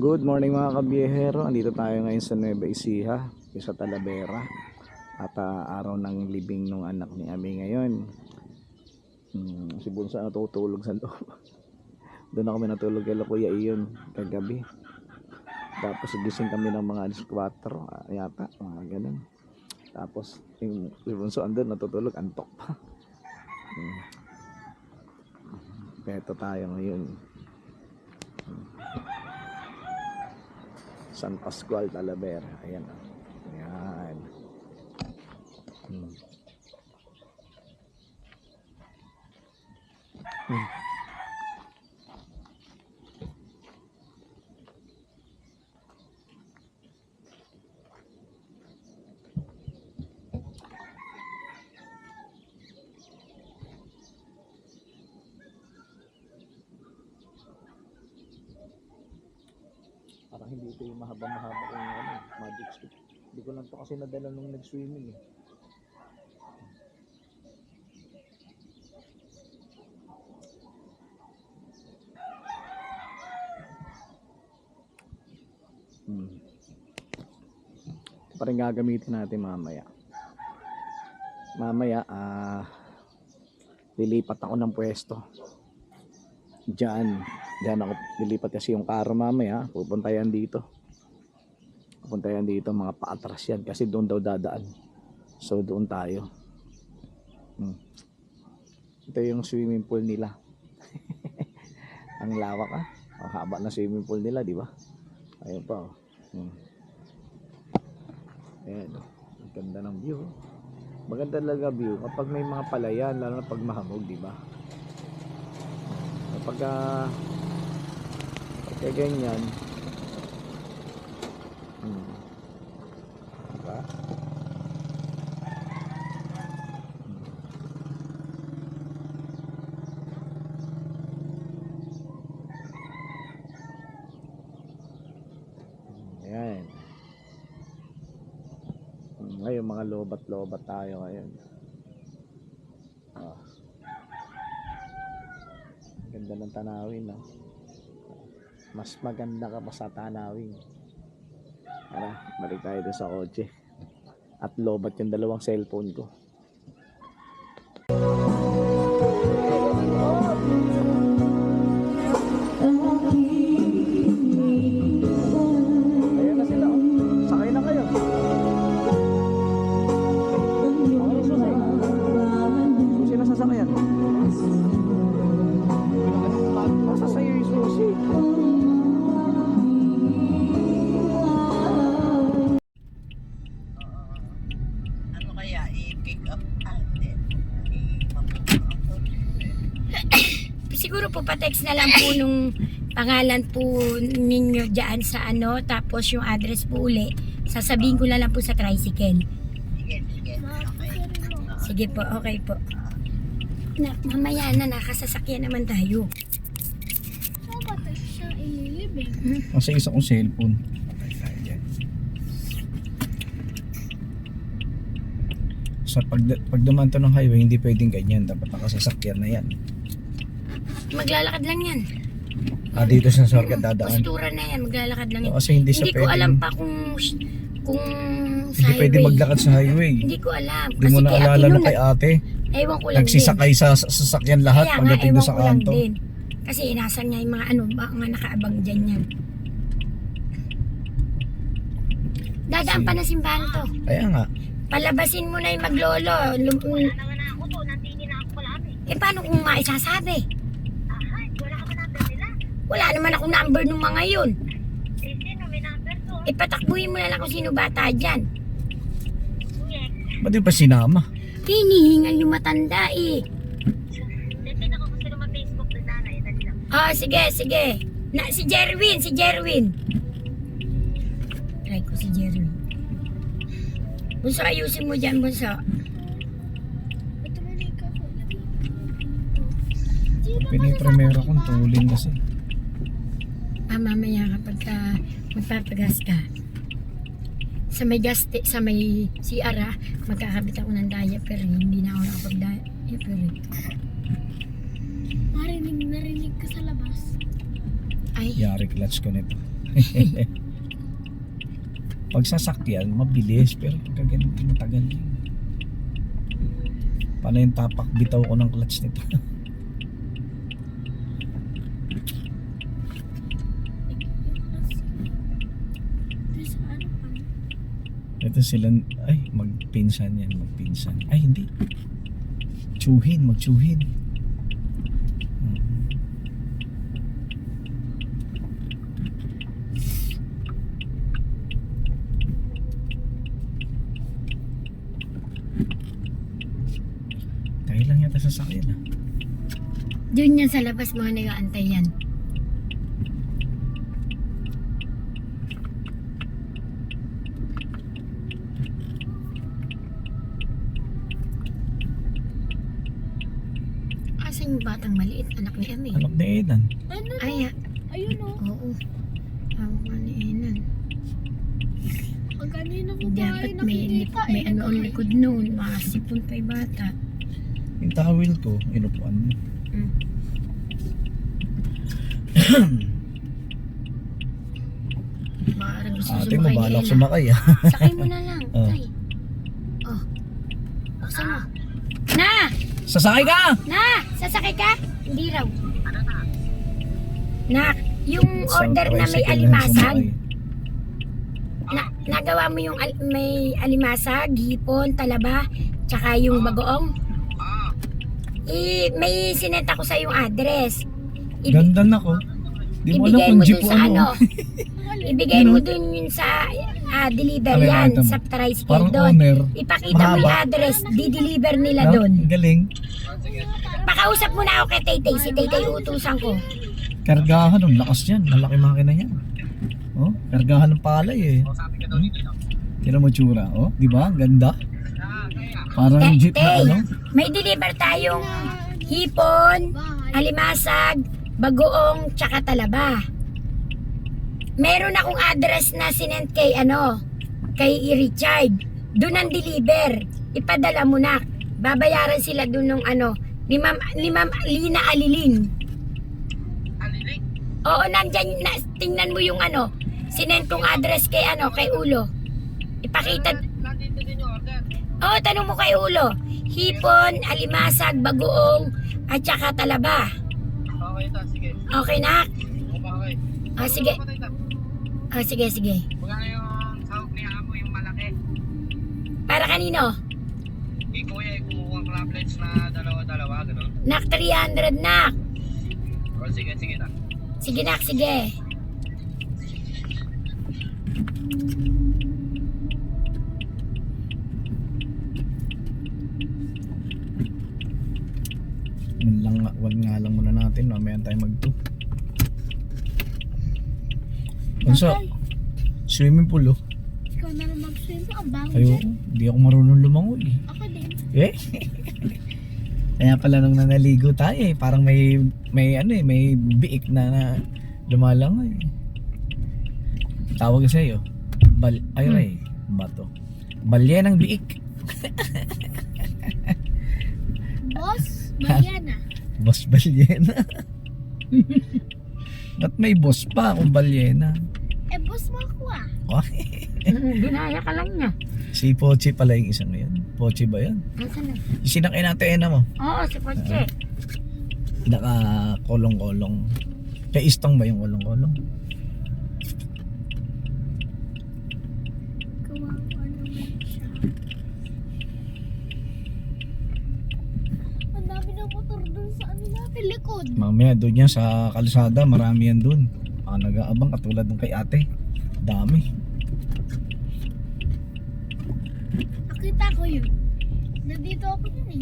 Good morning mga kabiyehero. Andito tayo ngayon sa Nueva Ecija, sa Talavera. At araw ng libing ng anak ni Ami ngayon. Si Bunso natutulog sa loob. Doon na kami natulog kay Kuya Iyon kagabi. Tapos gising kami ng mga 4 yata, mga ganun. Tapos si Bunso andun natutulog, antok pa. Peto tayo ngayon. San Pascual, Talavera. Ayan. Ayan. Parang hindi ito yung mahaba-mahaba yung magic stick. Hindi ko lang to kasi nadala nung nag-swimming eh. Ito pa rin gagamitin natin mamaya. Mamaya lilipat ako ng pwesto. Diyan ako lilipat kasi yung carro mamaya. Pupunta yan dito mga paatras yan kasi doon daw dadaan. So doon tayo. Ito yung swimming pool nila. Ang lawak ang haba na swimming pool nila, di ba? Ayun pa Ayan, ang ganda ng view. Maganda talaga view kapag may mga palayan, lalo na pag mahamog, di ba? Kapag ganyan, diba? Ayan. Ngayon mga lobat tayo ngayon. Ganda ng tanawin, no? Mas maganda ka pa sa tanawin. Tara, balik tayo dun sa kotse. At lobat yung dalawang cellphone ko. Ayan na sila, sakay na kayo. Susi na sasakyan. Sasayo yung susi. Ano kaya i-pick up natin? Siguro po pa-text na lang po nung pangalan po ninyo dyan sa tapos yung address po uli. Sasabihin ko na lang po sa tricycle. Sige. Okay. Sige po, okay po. Mamaya na, nakasasakyan naman tayo. Bakit siya inilibig? Kasi isa kong cellphone. So pag dumaan to ng highway, hindi pwedeng ganyan. Dapat nakasasakyan na yan. Maglalakad lang yan. Dito sa shortcut dadaan. Postura na yan, maglalakad lang yan. Kasi hindi Hindi ko pwedeng, alam pa kung sa hindi pwede highway. maglakad sa highway. Hindi ko alam. Hindi mo na alala nung kay ate. Ewan ko lang Nagsisakay sa sasakyan lahat Kaya nga, pagdating doon ewan sa ko lang kanto. din. Kasi inasan niya yung mga mga nakaabang dyan yan. Dadaan pa na simbahan to. Kaya nga. Palabasin mo na yung maglolo. Wala naman ako to, nandini na ako palami. Paano kung maisasabi? Wala ka ba number nila? Wala naman akong number ng mga yun. Sino may number to? Patakbuhin mo na lang kung sino bata dyan. Ba't di pa sinama? Hinihingal yung matanda eh. Tingnan ko kung sino ma-Facebook na nanay. Dali lang. Sige. Si Jerwin. Try ko si Jerwin. Bunso, ayusin mo dyan, Bunso. Ito mo na ikaw. Piniprimero kong tulin kasi. Mamaya kapag magpapagas ka, sa may CR magkakabit ako ng diaper, hindi na ako nakapag-diaper. Narinig ka sa labas. Ay, Yari clutch ko nito. Pag sasakyan, mabilis. Pero pag ganito, matagal din. Paano yung tapak bitaw ko ng clutch nito? Ito sila, ay, magpinsan yan, magpinsan. Ay, hindi. Tsuhin, magtsuhin. Tayo lang yata sasakyan ah. Doon yan sa labas mga nag-aantay yan. Asan yung batang maliit? Anak ni Amy. Anak ni Edan. Ay, Ayun o. oo. Awa ni Enan. Ang kanina ko Dapat may ano ang likod noon. Makasipon pa yung bata. Yung tawil ko, inupuan mo. Mm. Parang gusto Ate mo, sumakay ni balak Ella. sumakay ah. Sakay mo na lang. Oh. Tay. Oh. Buksan mo. Na! Sasakay ka! Na! Sasakay ka? Hindi raw. Na, yung order na may alimasag, nagawa mo yung may alimasag, hipon, talaba, tsaka yung bagoong. May sinend ako sa yung address. Ganda na ko. Di mo alam Ibigay kung mo jeep dun o sa ano. Ibigay mo dun yun sa deliver Ano yung yan, item? sa tricycle Parang doon. owner. Ipakita mo yung Mahaba. address, di-deliver nila No? doon. Ang galing. Pakausap mo na ako kay Taytay, si Taytay utusan ko. Kargahan, ang lakas yan. Malaki makina yan. Oh, kargahan ng palay eh. Tira mo tsura. Oh, di ba? Ang ganda. Parang jeep na Tay, ano. may deliver tayong hipon, alimasag, bagoong, tsaka talaba. Meron akong address na sinend kay kay Richard. Doon ang deliver. Ipadala mo na. Babayaran sila doon ng ni Ma'am Lina Alilin. Aliling? Oo, nandyan, tingnan mo yung sinend kong address kay kay Ulo. Ipakita. Nandito din yung order. Oo, tanong mo kay Ulo. Hipon, alimasag, bagoong, at saka talaba. Okay, ito. Sige. Okay na? Okay. Sige. Sige. Magkano yung sahog ni Amo, yung malaki? Para kanino? Kuya, kumuha ang clublets na dalawa-dalawa, gano'n? Nak 300 nak. O sige na. Sige nak, sige. Wal nga lang muna natin. Mamaya tayo mag-2. Unsa? Swimming pool oh. Ikaw na rin mag-swim. Ang bango Ayo, dyan. di ako marunong lumangoy eh. Ako din. Eh? Kaya pala nung nanaligo tayo eh, parang may biik na lumalangoy. Tawag sa iyo. Bato. Balye ng biik. Boss, Mariana. Boss balyena. Ba't may boss pa kung balyena? Boss mo ako ah. Ginaya ka lang niya. Si Pochi pala yung isang yun. Pochi ba yun? Nasaan na? Yung sinakay natin mo. Oo, si Poche. Naka-kolong-kolong. Kay Istong ba yung kolong-kolong? Kawawa naman siya. Ang dami ng motor dun sa natin likod. Mamaya doon yan sa kalsada, marami yan doon. Nag-aabang katulad ng kay ate. Dami. Nakita ko yun. Nandito ako dun eh.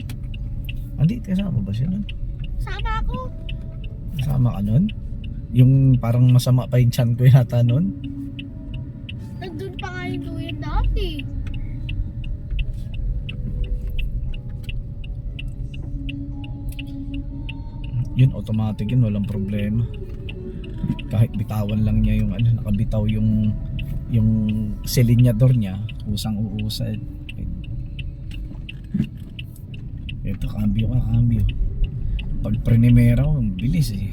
Andi, kasama ba siya nun? Sama ako. Kasama ka nun? Yung parang masama pa yung tiyan ko yata nun? Nandun pa nga yung duyan dati. Yun, automatic yun, walang problema. Kahit bitawan lang niya yung nakabitaw yung silinyador niya, usang-uusad. Ito, cambio. Pag Primera, bilis eh.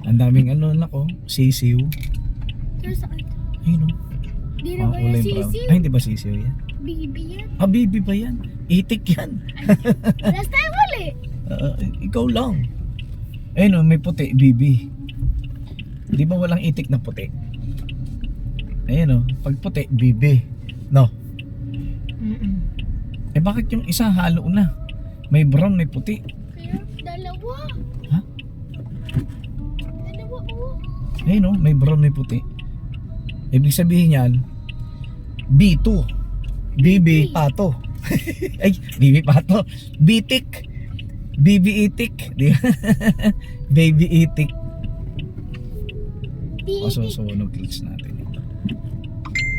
Ang daming ano nako, sisiw. Pero saan? Ayun o. Di na ba yung sisiw? Ay, hindi ba sisiw yan? Bibi yan. Ah, bibi ba yan? Itik yan. Last time wala eh. Ikaw lang. Ayun o, may puti, bibi. Di ba walang itik na puti? Ayun o, pag puti, bibi. No? Eh bakit yung isa halo na? May brown, may puti. Kaya dalawa. Ha? Dalawa oh. Ayun o, may brown, may puti. Ibig sabihin yan, B2. BB pato. Ay, BB pato. Bitik. BB itik. Di ba? Baby itik. O, susunog clicks natin ito.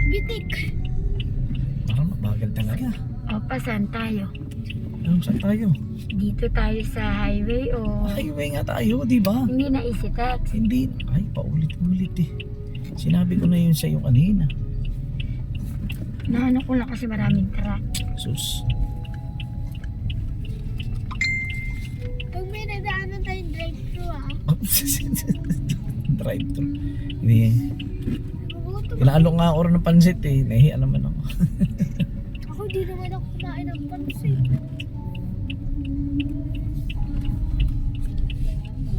Bitik. Parang mabagal talaga. O, saan tayo? Saan tayo? Dito tayo sa highway o Highway nga tayo, di ba? hindi na isi-text? Hindi. Ay, paulit-ulit eh. Sinabi ko na yun sa'yo kanina. Nahanap ko lang kasi maraming truck. Sus. Pag may nadaanan tayong drive-thru Drive-thru. Hindi. Nagugutom. Kinaalok nga ako rin ng pansit eh. Nahiya naman ako. Ako di naman ako kumain ng pansit.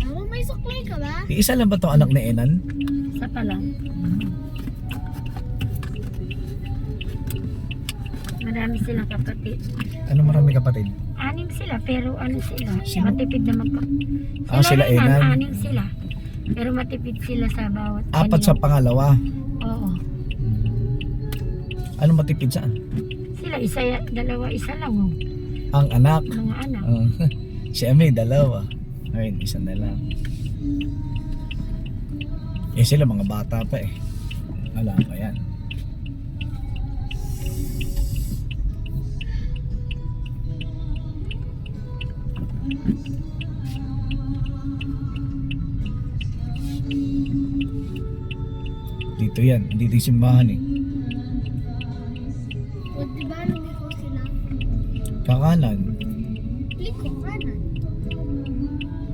Mama, may suklay ka ba? Isa lang ba to anak ni Enan? Isa pa lang. Marami silang kapatid. Ano marami kapatid? 6 sila, pero ano sila? Sino? Matipid na magka... Sila rin, Enan. 6 sila. Pero matipid sila sa bawat... 4 sa pangalawa. Oo. Ano matipid saan? Sila, isa lang. Oh. Ang anak. Mga anak. Siya may 2. Ayun, isa na lang. Eh sila mga bata pa eh. Wala pa yan. Dito yan, dito yung simbahan eh. O diba lumiko sila? Kakanan. Liko, kanan.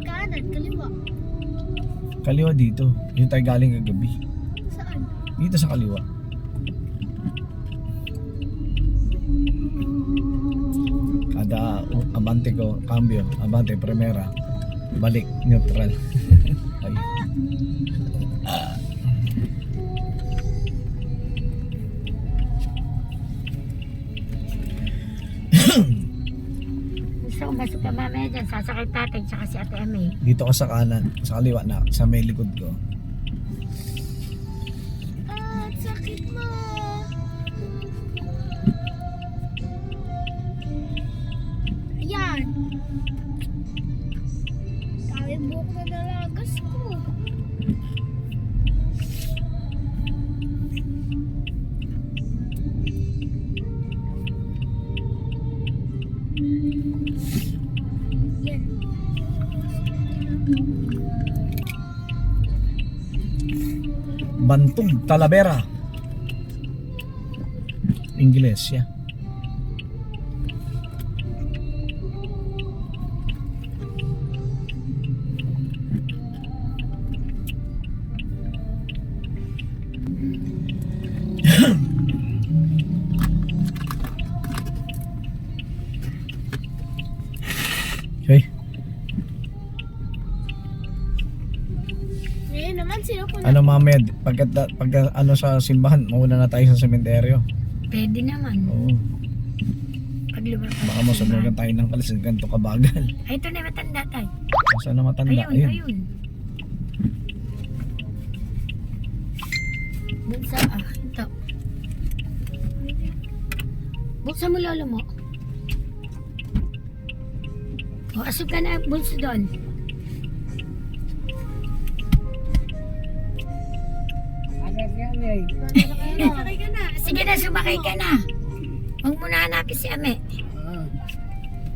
Kanan, kaliwa. Kaliwa dito. Yung tayo galing kagabi. Saan? Dito sa kaliwa. Kada abante ko, cambio, abante, primera. Balik, neutral. Ay. So, masok ka mamaya dyan, sasakay tatay tsaka si Ate Ame. Dito ka sa kanan, sa kaliwa na, sa may likod ko. Ah, sakit mo. Ayan. Dami buhok na nalagas ko. Yan. Bantog, Talavera. Ingles, yeah. Okay. Ngayon naman sila po Ano mamaya, pagka ano sa simbahan, mauna na tayo sa sementeryo. Pwede naman. Oo. Paglubang tayo. Baka masunugan tayo ng kalisin ganito kabagal. Ay, ito na yung matanda tayo. Saan na matanda? Ayun. Doon sa, ito. Buksan mo lolo mo. O, asog ka na, bunso doon. Sakay ka na. Sige na, sumakay ka na. Huwag mo na hanapin si Ame.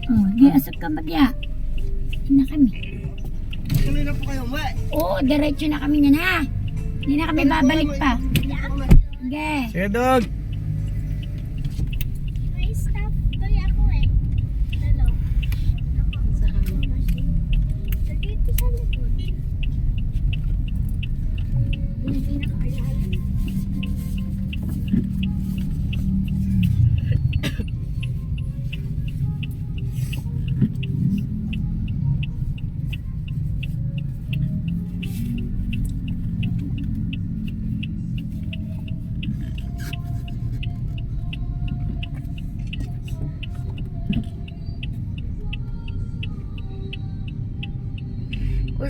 Oh, di asog ka magya. Na kami. Tuloy na po kayo, ma. Oo, diretso na kami na ha. Hindi na kami babalik pa. Sige. Sige, dog! May stop toy ako eh. Dalo. Ako sa machine. So dito sa likod.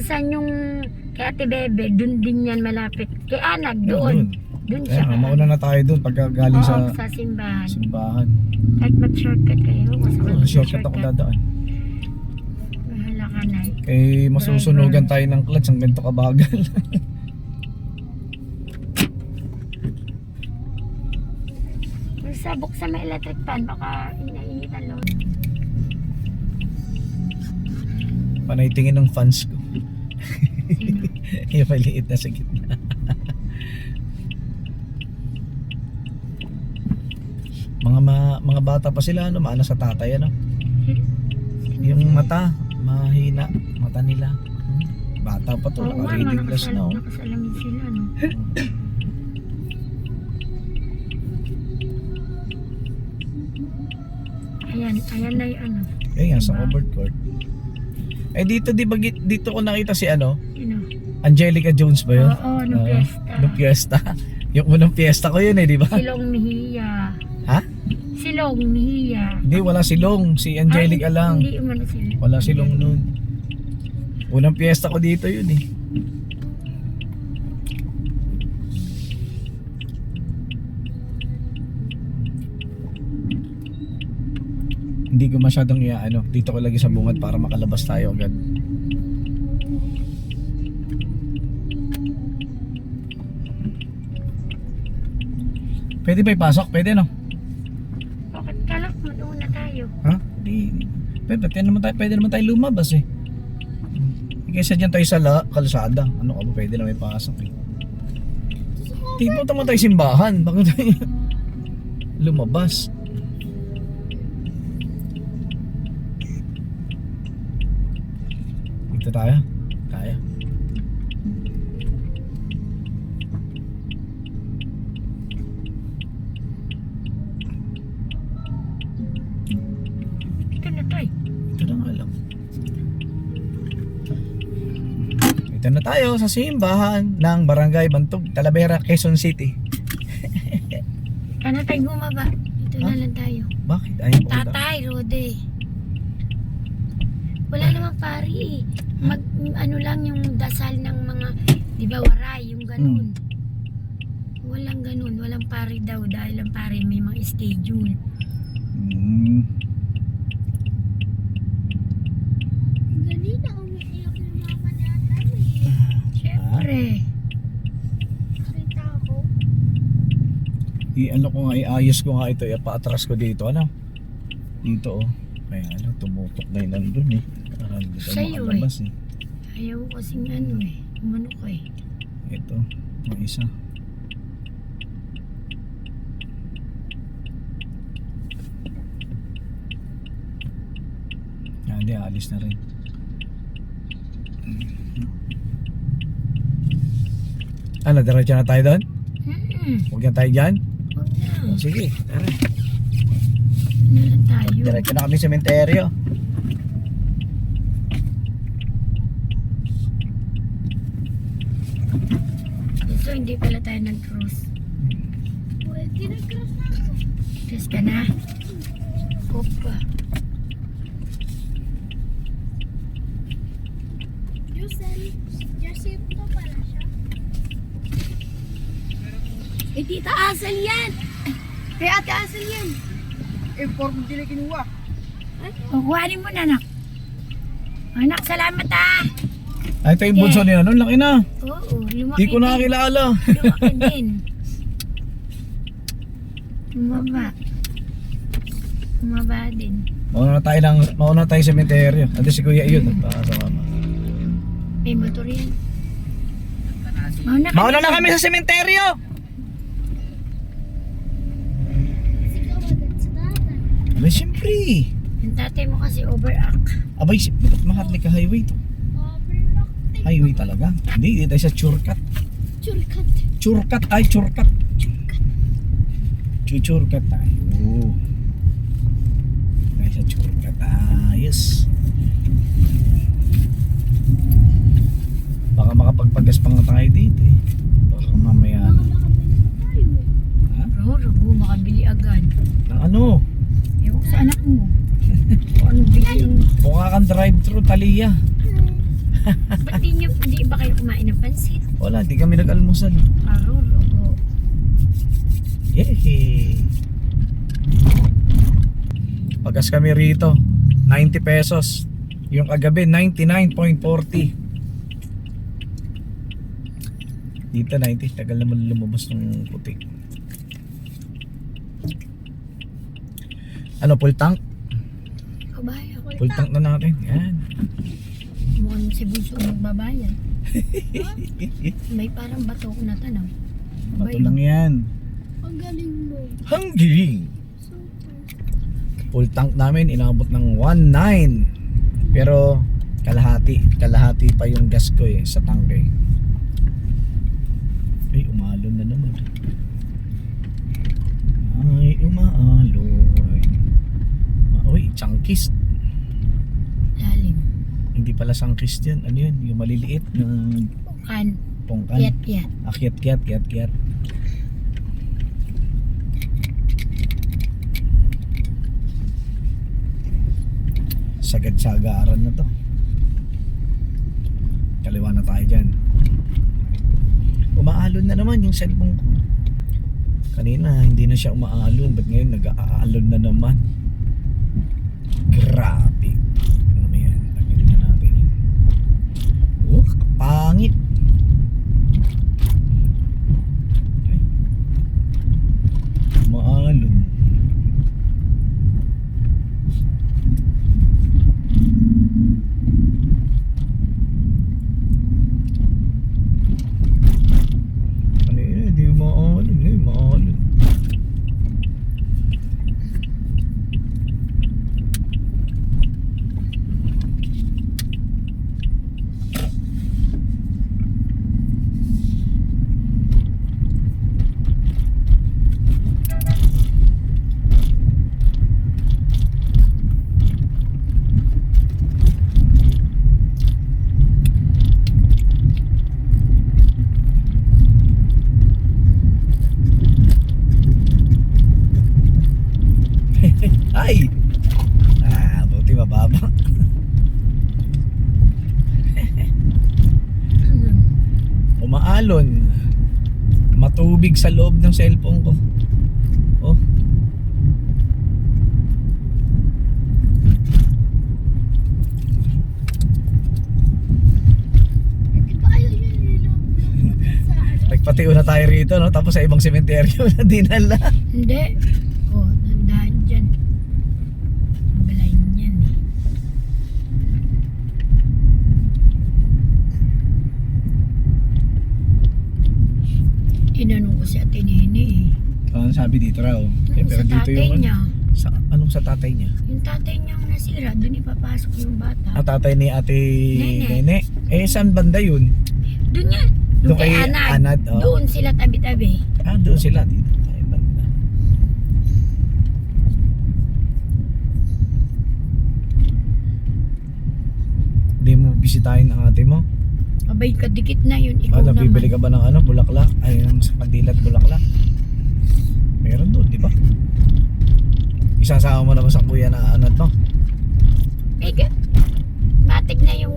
saan yung kay Ate Bebe, dun din yan malapit. Kay Anag, Doon. doon. Doon Kaya siya. mauna na tayo doon pagka galing Oo, sa sa simbahan. simbahan. Kahit mag-shortcut kayo. Shortcut ako dadaan. Bahala ka na. Kay masusunugan tayo ng clutch ang ganito kabagal. Kung sa buksan may electric fan, baka inainitan load. Panay tingin ng fans ko. Sino? Yung maliit na sa gitna. Mga bata pa sila, ano, maana sa tatay, ano? Yung mata, mahina, mata nila. Bata pa to, Oo nga, naka-reading glass na, oh. nakasalamin sila, no? Ayan na yung ano. Ayan, sa covered court. Eh dito, di ba, dito ko nakita si ano? Sino? Angelica Jones ba yun? Oo, nung piyesta. Nung piyesta. Yung unang piyesta ko yun eh, di ba? Silong Mejia. Ha? Silong Mejia. Hindi, wala silong. Si Angelica Ay, lang. Hindi umano sila. Wala silong nun. Unang piyesta ko dito yun eh. Hindi ko masyadong iaano. Dito ko lagi sa bungad para makalabas tayo agad. Pwede ba ipasok? Pwede no? Bakit kalak mo doon na tayo? Ha? Hindi. Pwede naman tayo lumabas eh. Kaysa dyan tayo sa kalsada. Ano ka ba? Pwede naman ipasok eh. Tipo tama tayo simbahan. Bakit tayo lumabas? Dito tayo. Kaya. Ito na tayo. Ito na nga lang. Ito na tayo sa simbahan ng Barangay Bantog, Talavera, Quezon City. Ano tayo bumaba? Ito na Ha? lang tayo. Bakit? Ayaw ko Tatay, Rode. Wala namang pari eh. Ano lang yung dasal ng mga, di ba, waray, yung ganun. Walang ganun, walang pari daw dahil ang pari may mga schedule. Ganito, umiiyak yung mama ni Atan eh. Siyempre. Nakita ako. I-ano ko nga, iayos ko nga ito, ipaatras ko dito, ano? Dito oh. Kaya ano, tumutok na yun nandun eh. Parang hindi tayo Sa'yo makalabas eh. Ayaw ko kasing ano eh. Umano ko eh. Ito, yung isa. Hindi, alis na rin. Ano, diretso na tayo doon? Huwag yan tayo dyan? Huwag na. Sige, tara. Na lang tayo. Diretso na kami sa sementeryo. So, hindi pala tayo nag-cross. Pwede nag-cross na ako. Cross ka na? Opa. Jacinto pala siya. Eh, Tita Asal yan! Kay Ate Asal yan. Form din na kinuha. Kukuhanin mo na, anak. Anak, salamat ah! Ay, ito yung bunso niya. Ano, laki na. Oo, lumaki Di ko din. nakakilala. Lumaki din. Umaba din. Mauna tayo sa sementeryo. Ate si Kuya Iyon. May motor yan. Mauna na kami sa sementeryo. Kasi kawagan sa tatay. Abay, siyempre. Yung tatay mo kasi overact. Abay, Maharlika highway to. Overlock. Highway talaga. Hindi, dito tayo sa Churkat. Churkat. Churkat tayo, Churkat. Churkat tayo. Tayo sa Churkat. Yes. Baka makapagpagas pa nga tayo dito eh. Baka mamaya na. Makabili na tayo eh. Ha? Rugo, makabili agad. Ang ano? Ewan ko sa anak mo. Kung anong bili yung... Mukha kang drive-thru, Talia. Ba't di ba kayo kumain ng pansit? Wala, di kami nag-almusal. Araw, logo. Yehey! Pagas kami rito, 90 pesos. Yung kagabi, 99.40. Dito 90, tagal naman lumabas ng puti. Ano, full tank? Kabaya. Full tank na natin. Yan. Mukhang si Bunso magbabayan. May parang bato ko na tanaw. Bato lang yan. Ang galing mo. Hanggang! Super. Full tank namin, inabot ng 1.9. Pero kalahati pa yung gas ko eh, sa tank eh. Ay, umalon na naman. Ay, umaalon. Uy, chunkies. Lalim. Hindi pala sangkis yan. Ano yun? Yung maliliit na Kan. pongkan. Yat. Akyat. Sagad-sagaran na to. Kaliwa na tayo dyan. Umaalon na naman yung cellphone ko. Kanina hindi na siya umaalon. Ba't ngayon nag-aalon na naman? Grabe. Ano ba yan? Tagilin na natin yun. Oh, pangit. Okay. Umaalon. Hindi maalon. Ay! Buti mababa. Umaalon. Matubig sa loob ng cellphone ko. Oh. Di ba ayaw yun nilog sa ano? Nagpatiyo na tayo rito, no? Tapos sa ibang sementeryo na dinala. Hindi. Oh, tandaan dyan. Balayin yan eh. Inanong ko si Ate Nene eh. Ano sabi dito raw? Sa tatay niya. Anong sa tatay niya? Yung tatay niyang nasira, doon ipapasok yung bata. Tatay ni Ate Nene. Nene. Saan banda yun? Doon niya. Doon Doon kay kay Anad. Anad, oh. Doon sila tabi-tabi. Doon sila. Dito tayo banda. Hindi mo bisitahin ang ate mo? Abay, kadikit na yun. Ikaw naman. Bibili ka ba ng bulaklak? Ay, ng Mandilat bulaklak? Meron doon, di ba? Isasama mo naman sa kuya na Anad mo? Matik na yung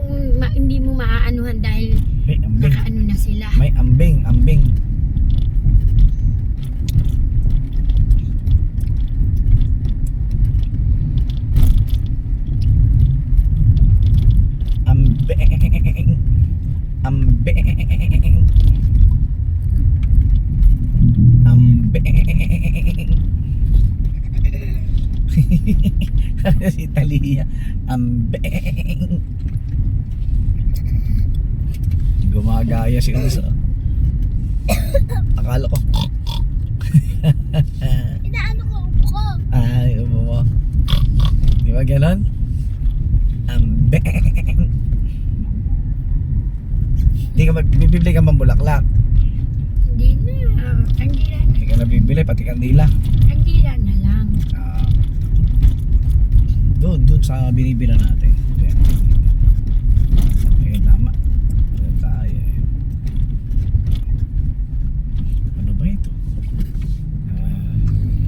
hindi mo maaanuhan dahil May ambing. nakaano na sila. May ambing. Si Talia. Gumagaya si Uso. Akala ko. Inaano ko, upo ko. Ay, upo mo. Di ba ganon? Bibili ka bang bulaklak? Hindi na. Kandila na. Hindi ka na bibili, pati kandila. Kandila na lang. Doon sa binibila natin. Ayun, tama. Doon tayo. Ano ba ito?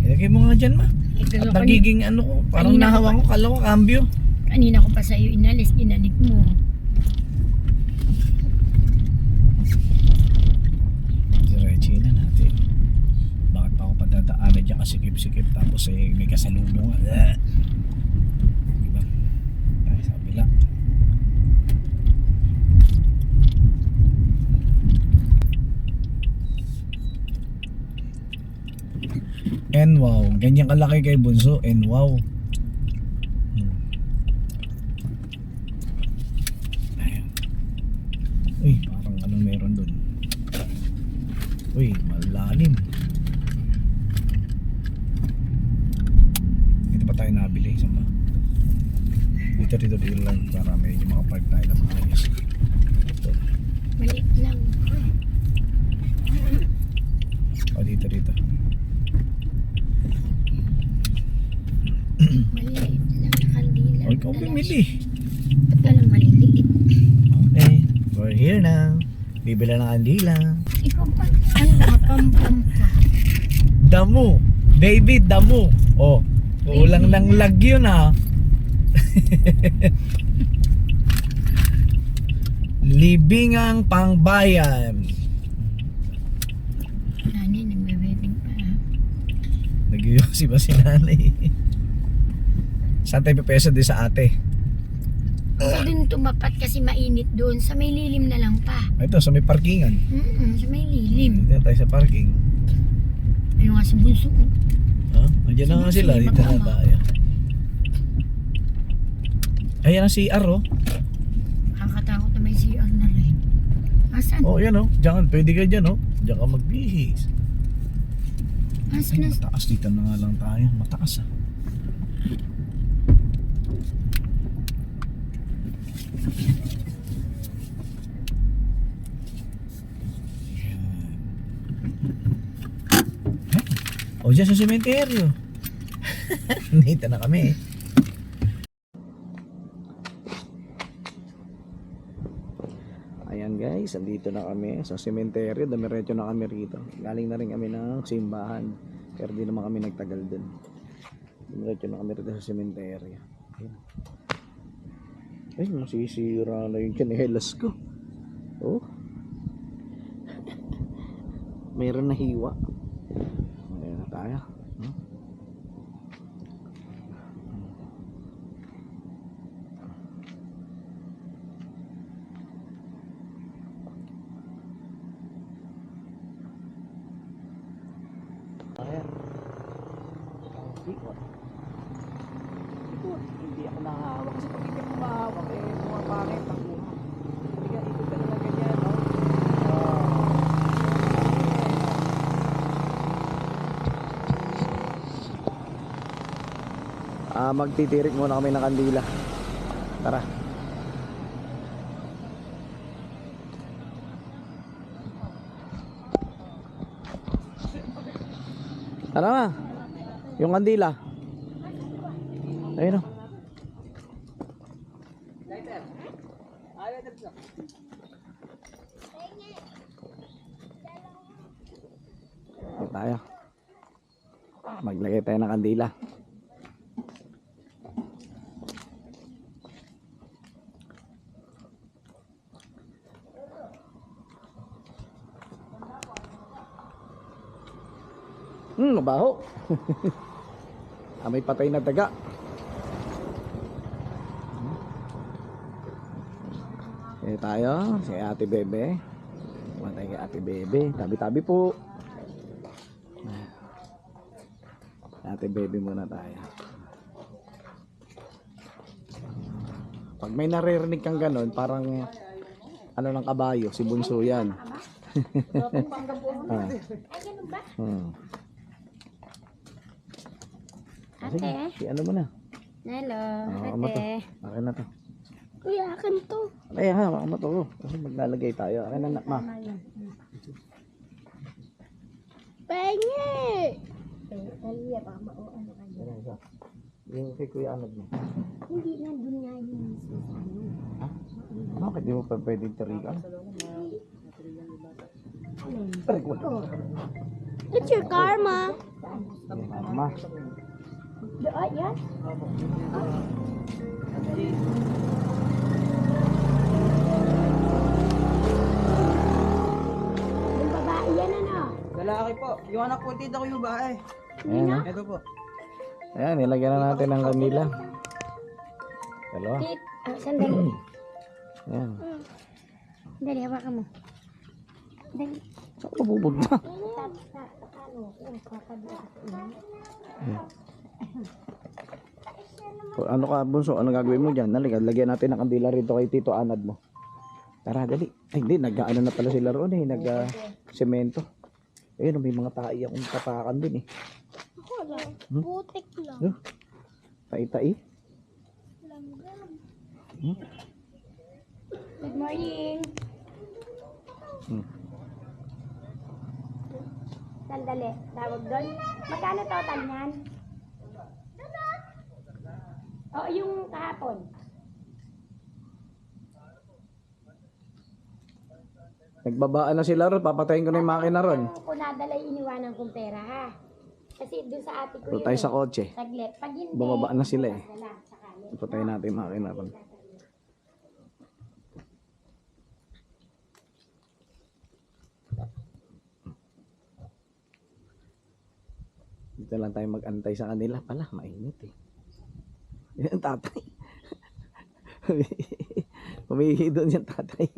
Ilagay mo nga dyan, ma. At nagiging ko, parang Kanina nahawa ko, kala ko cambio. Kanina ko pa sa'yo inalis, inalik mo. nakasikip-sikip tapos may kasalubong. Diba? Tayo sa kabila. And wow, ganyan kalaki kay Bunso. And wow. Ayan. Uy, parang anong meron dun. Uy, malalim. Dito pa tayo nabili. Saan ba? Dito lang para medyo makapark tayo ng maayos. Ito. Maliit lang. O, dito. Maliit lang na kandila. O, ikaw bumili. Ba't ka lang maliliit? Okay, we're here now. Bibila ng kandila. Ikaw pa. Ano nakapampam ka? Damo. Baby, damo. Oh, ulang ng lag yun ha. Libingang pangbayan. Nanay, nagbe-wedding pa ha? Nagyoyosi ba si nanay? Saan tayo pepeso din sa ate? Ako din tumapat kasi mainit doon. Sa may lilim na lang pa. Ito, sa may parkingan. Sa may lilim. Dito tayo sa parking. Ano nga sa bunso ko? Ha? Andiyan na nga sila. Dito na tayo. Ayan ang CR oh. Nakakatakot na may CR na rin. Asan? Oh, yan oh. Diyan, pwede ka dyan oh. Diyan ka magbihis. Asan na? Mataas dito na nga lang tayo. Mataas ah. O dyan sa sementeryo. Nita na kami eh. Ayan guys, andito na kami sa sementeryo. Damiretso na kami rito. Galing na rin kami ng simbahan. Pero di naman kami nagtagal dun. Damiretso na kami rito sa sementeryo. Ayan. Ay, masisira na yung tsinelas ko. Oh. Mayroon na hiwa. Ayan na tayo. Ayan. Ikot. Ikot. Hindi ako nakahawak kasi pag hindi ako mahawak eh pumapangit ang buha. Hindi ka ikot ka na ganyan, no? Magtitirik muna kami ng kandila. Tara. Tara na. Yung kandila. Ayun o. Tayo. Maglagay tayo ng kandila. Mabaho. May patay na daga. Kaya tayo, si Ate Bebe. Matay kay Ate Bebe. Tabi-tabi po. Ate Bebe muna tayo. Pag may naririnig kang ganon, parang ano ng kabayo, si Bunso yan. Ate. Si ano mo na? Hello, ate. Akin na to. Uy, akin to. Ay ha, baka mo to. Kasi maglalagay tayo. Akin na ma. Pengi! Kaya baka mauano kayo. Yung kay Kuya Anod mo. Hindi na dun nga yung Ha? Bakit di mo pa pwedeng tarikan? Tarik mo. It's your karma. Ma. Yan? Yung babae yan ano? Lalaki po. Yung anak po, tita ko yung babae. Ayan, oh. Ito po. Ayan, nilagyan na natin ng kanila. Dalawa. Kit, sandali. Ayan. Dali, hawakan mo. Dali. Saan ka pupunta? Ano ka, Bunso? Ano gagawin mo dyan? Lagyan natin ng kandila rito kay Tito Anad mo. Tara, dali. Ay, hindi. Nag-ano na pala sila roon eh. Nag-semento. Ayun, may mga tae akong tapakan din eh. Ako lang. Putik lang. Huh? Tai-tai. Langgam. Good morning. Sandali, tawag doon. Magkano total niyan? Oo, yung kahapon. Nagbabaan na sila ron. Papatayin ko na yung makina ron. Kung nadala iniwanan kong pera ha. Kasi doon sa ate ko Doon tayo sa kotse. Saglit. Pag hindi, Bumaba na sila eh. wala, sakali. Papatayin natin yung makina ron. Dito lang tayo mag-antay sa kanila. Pala, mainit eh. Yan ang tatay. Humihi doon yung tatay.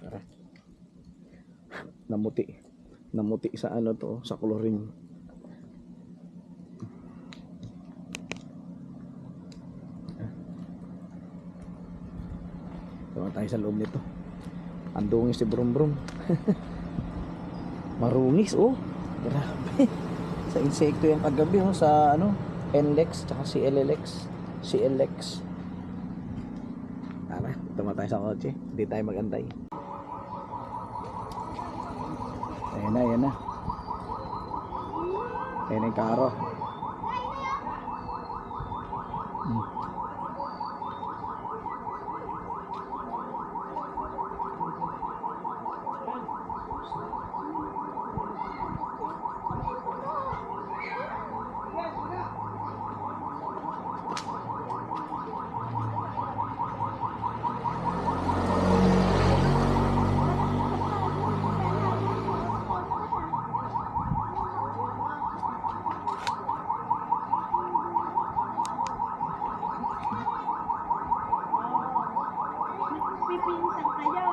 Tara. Namuti. Namuti sa ano to, sa chlorine. Tama tayo sa loob nito. Andungis si Brum Brum. Marungis oh. Grabe. Sa insekto yung kagabi oh, sa ano, NLEX tsaka CLLX. CLX. Tara, tama tayo sa kotse. Hindi tayo magantay. Ayan na, ayan na. Ayan na yung karo. Pipinsan kayo.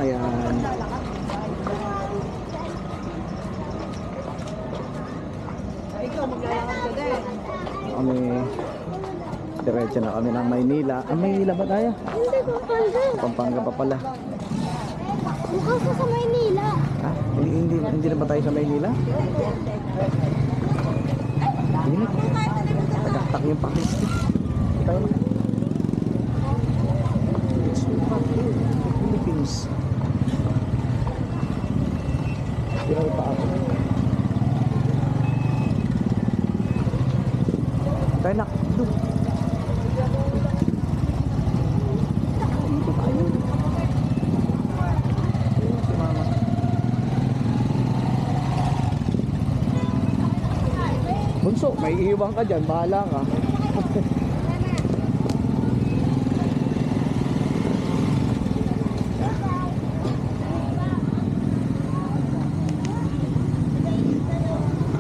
Ayan. Kami, diretso na kami ng Maynila. Ah, Maynila ba tayo? Hindi ko pala. Pampanga pa pala. Bukas ka sa Maynila. Ah, hindi na ba tayo sa Maynila? Hindi na. Nagaktak yung pakis. Tayo na. It's Philippines. Tira pa ako. Tayo na. Doon. Dito tayo. Ayun si mama. Bunso, may iiwan ka dyan. Bahala ka.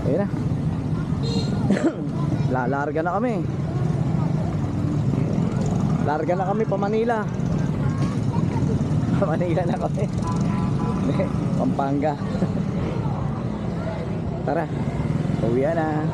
Ayun na. Lalarga na kami. Larga na kami pa Manila. Pa Manila na kami. Pampanga. Tara. Uwi na.